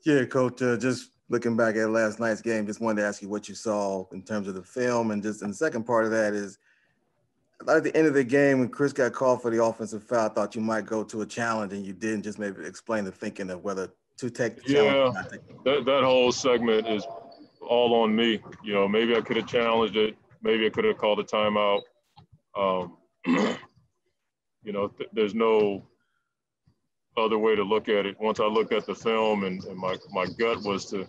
Yeah, Coach, just looking back at last night's game, just wanted to ask you what you saw in terms of the film. And just in the second part of that is, at the end of the game, when Chris got called for the offensive foul, I thought you might go to a challenge, and you didn't. Just maybe explain the thinking of whether to take the challenge or not take it. That whole segment is all on me. Maybe I could have challenged it. Maybe I could have called a timeout. There's no other way to look at it. Once I looked at the film, and my gut was to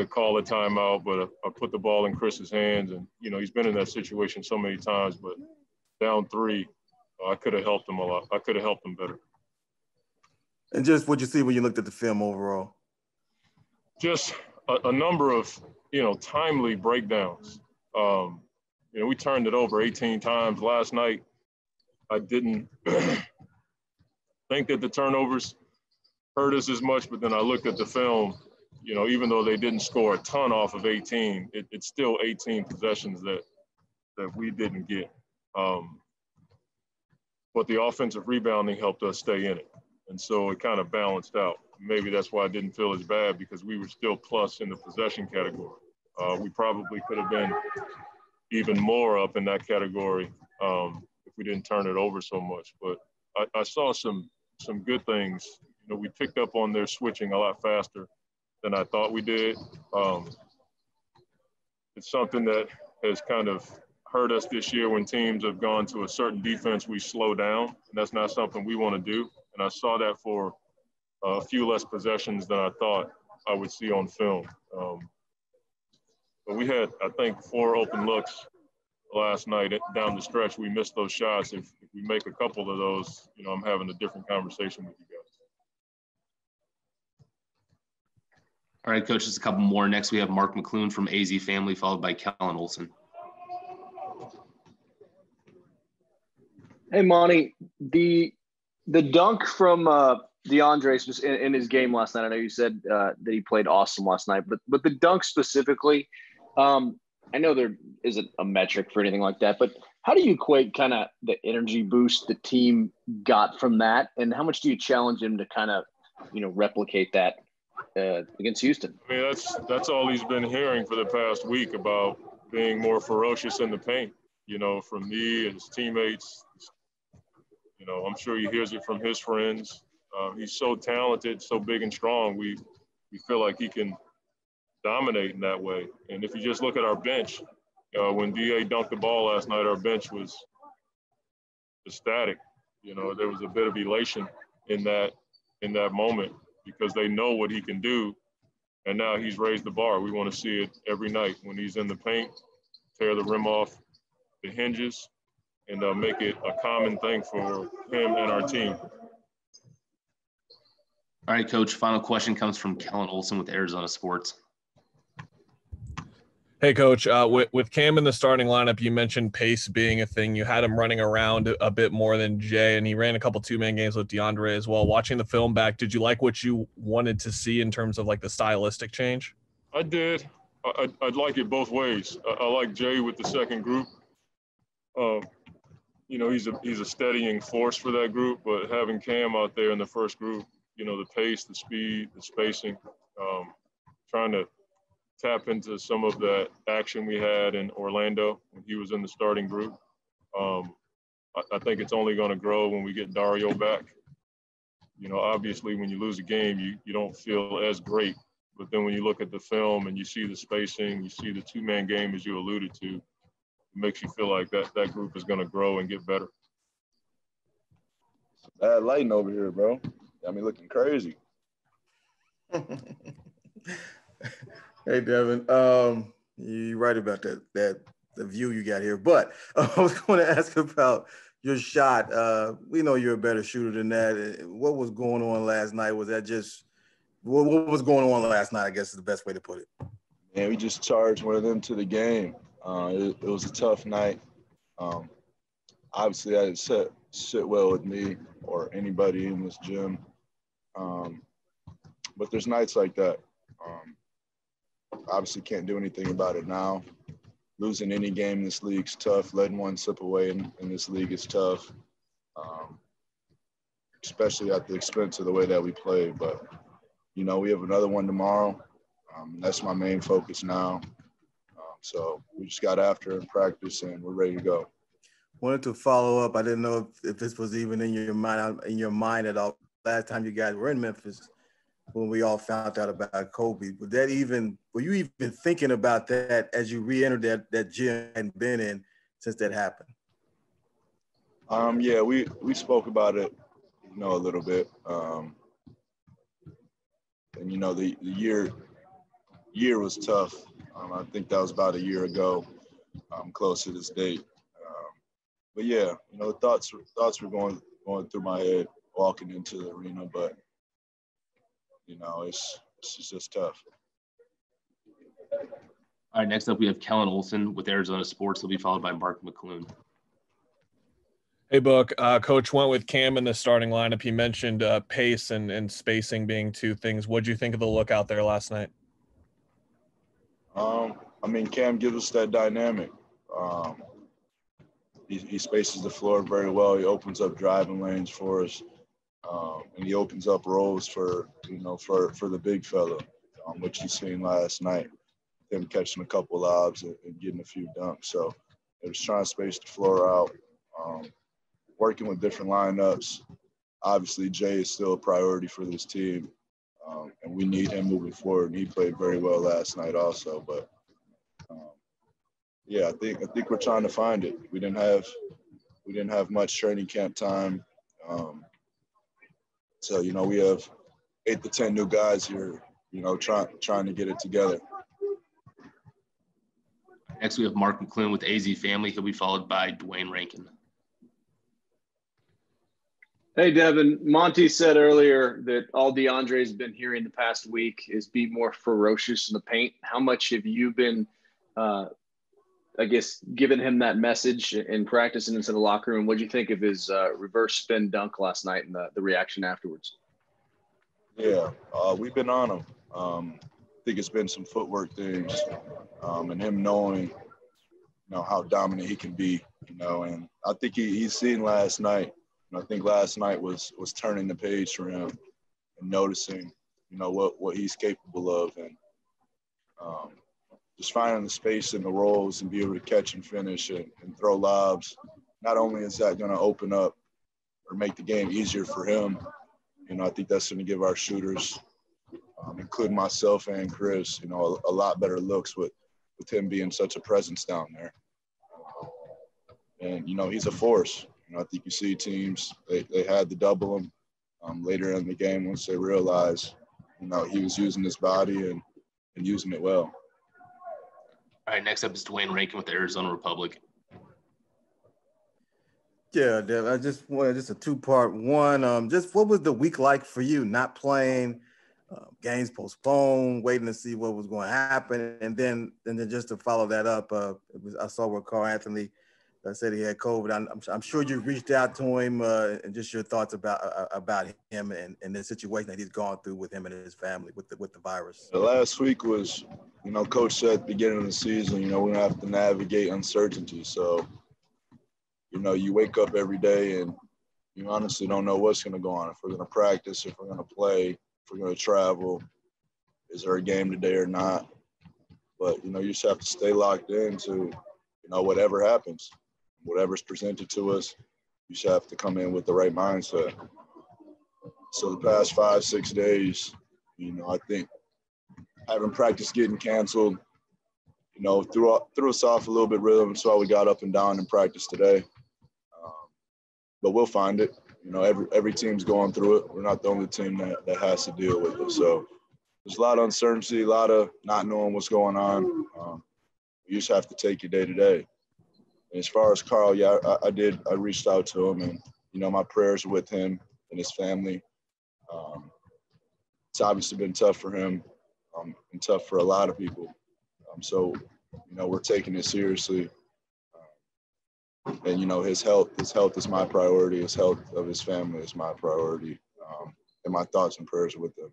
call a timeout, but I put the ball in Chris's hands, and he's been in that situation so many times. But down 3, I could have helped him a lot. I could have helped him better. And just what you see when you looked at the film overall? Just a number of timely breakdowns. We turned it over 18 times last night. I didn't think that the turnovers hurt us as much, but then I looked at the film. Even though they didn't score a ton off of 18, it's still 18 possessions that we didn't get. But the offensive rebounding helped us stay in it. And so it kind of balanced out. Maybe that's why I didn't feel as bad, because we were still plus in the possession category. We probably could have been even more up in that category if we didn't turn it over so much. But I saw some good things. We picked up on their switching a lot faster than I thought we did. It's something that has kind of hurt us this year. When teams have gone to a certain defense, we slow down, and that's not something we want to do. And I saw that for a few less possessions than I thought I would see on film. But we had, I think, 4 open looks last night down the stretch. We missed those shots. If we make a couple of those, I'm having a different conversation with you guys. All right, Coach, just a couple more. Next, we have Mark McClune from AZ Family, followed by Kellen Olson. Hey, Monty, the dunk from DeAndre in his game last night, I know you said that he played awesome last night, but the dunk specifically, I know there isn't a metric for anything like that, but how do you equate kind of the energy boost the team got from that, and how much do you challenge him to kind of, replicate that against Houston? I mean, that's all he's been hearing for the past week, about being more ferocious in the paint, from me and his teammates. I'm sure he hears it from his friends. He's so talented, so big and strong. We feel like he can dominate in that way. And if you just look at our bench, when DA dunked the ball last night, our bench was ecstatic. There was a bit of elation in that moment, because they know what he can do, and now he's raised the bar. We want to see it every night when he's in the paint, tear the rim off the hinges, and make it a common thing for him and our team. All right, Coach, final question comes from Kellen Olson with Arizona Sports. Hey, Coach, with Cam in the starting lineup, you mentioned pace being a thing. You had him running around a bit more than Jay, and he ran a couple two-man games with DeAndre as well. Watching the film back, did you like what you wanted to see in terms of, like, the stylistic change? I did. I'd like it both ways. I like Jay with the second group. He's a steadying force for that group, but having Cam out there in the first group, the pace, the speed, the spacing, trying to tap into some of that action we had in Orlando when he was in the starting group. I think it's only going to grow when we get Dario back. Obviously when you lose a game, you don't feel as great, but then when you look at the film and you see the spacing, you see the two-man game, as you alluded to, it makes you feel like that group is going to grow and get better. Bad lighting over here, bro. Got me looking crazy. Hey, Devin, you're right about that the view you got here. But I was going to ask about your shot. We know you're a better shooter than that. What was going on last night? Was that just what was going on last night, I guess is the best way to put it. Man, we just charged one of them to the game. It was a tough night. Obviously, that didn't sit well with me or anybody in this gym. But there's nights like that. Obviously can't do anything about it now. Losing any game in this league is tough. Letting one slip away in this league is tough, especially at the expense of the way that we play. But you know, we have another one tomorrow. That's my main focus now. So we just got after it in practice, and we're ready to go. Wanted to follow up. I didn't know if this was even in your mind at all. Last time you guys were in Memphis, when we all found out about Kobe, were you even thinking about that as you re-entered that gym and been in since that happened? Yeah, we spoke about it, you know, a little bit. And you know, the year was tough. I think that was about a year ago, close to this date. But yeah, you know, thoughts were going through my head walking into the arena, but you know, it's just tough. All right, next up we have Kellen Olson with Arizona Sports. He'll be followed by Mark McClune. Hey, Book. Coach went with Cam in the starting lineup. He mentioned pace and spacing being two things. What'd you think of the look out there last night? I mean, Cam gives us that dynamic. He spaces the floor very well. He opens up driving lanes for us, and he opens up roles for the big fella, which you seen last night. Him catching a couple lobs and getting a few dunks. So it was trying to space the floor out, working with different lineups. Obviously, Jay is still a priority for this team, and we need him moving forward. And he played very well last night also. But yeah, I think we're trying to find it. We didn't have much training camp time, so you know we have 8 to 10 new guys here. You know, trying to get it together. Next, we have Mark McClune with AZ Family. He'll be followed by Dwayne Rankin. Hey, Devin. Monty said earlier that all Deandre's been hearing the past week is be more ferocious in the paint. How much have you been, I guess, giving him that message and practicing into the locker room? What did you think of his reverse spin dunk last night and the reaction afterwards? Yeah, we've been on him. I think it's been some footwork things, and him knowing, you know, how dominant he can be, you know, and I think he's seen last night. I think last night was turning the page for him and noticing, you know, what he's capable of, and just finding the space in the rolls and be able to catch and finish and throw lobs. Not only is that going to open up or make the game easier for him, you know, I think that's going to give our shooters, including myself and Chris, you know, a lot better looks with him being such a presence down there. And, you know, he's a force. You know, I think you see teams, they had to double him later in the game once they realized, you know, he was using his body and using it well. All right, next up is Dwayne Rankin with the Arizona Republic. Yeah, Dev, I just wanted just a two-part. One, just what was the week like for you? Not playing, games postponed, waiting to see what was going to happen, and then just to follow that up, I saw where Carl Anthony said he had COVID. I'm sure you reached out to him, and just your thoughts about him and the situation that he's gone through with him and his family with the virus. The last week was, you know, Coach said at the beginning of the season, you know, we have to navigate uncertainty. So, you know, you wake up every day and you honestly don't know what's going to go on. If we're going to practice, if we're going to play, if we're going to travel, is there a game today or not? But, you know, you just have to stay locked into, you know, whatever happens. Whatever's presented to us, you just have to come in with the right mindset. So the past 5-6 days, you know, I think having practice getting canceled, you know, threw us off a little bit rhythm. That's why we got up and down in practice today. But we'll find it. You know, every team's going through it. We're not the only team that has to deal with it. So there's a lot of uncertainty, a lot of not knowing what's going on. You just have to take your day to day. As far as Carl, yeah, I reached out to him, and, you know, my prayers are with him and his family. It's obviously been tough for him and tough for a lot of people. So, you know, we're taking it seriously. And, you know, his health is my priority. His health of his family is my priority. And my thoughts and prayers are with them.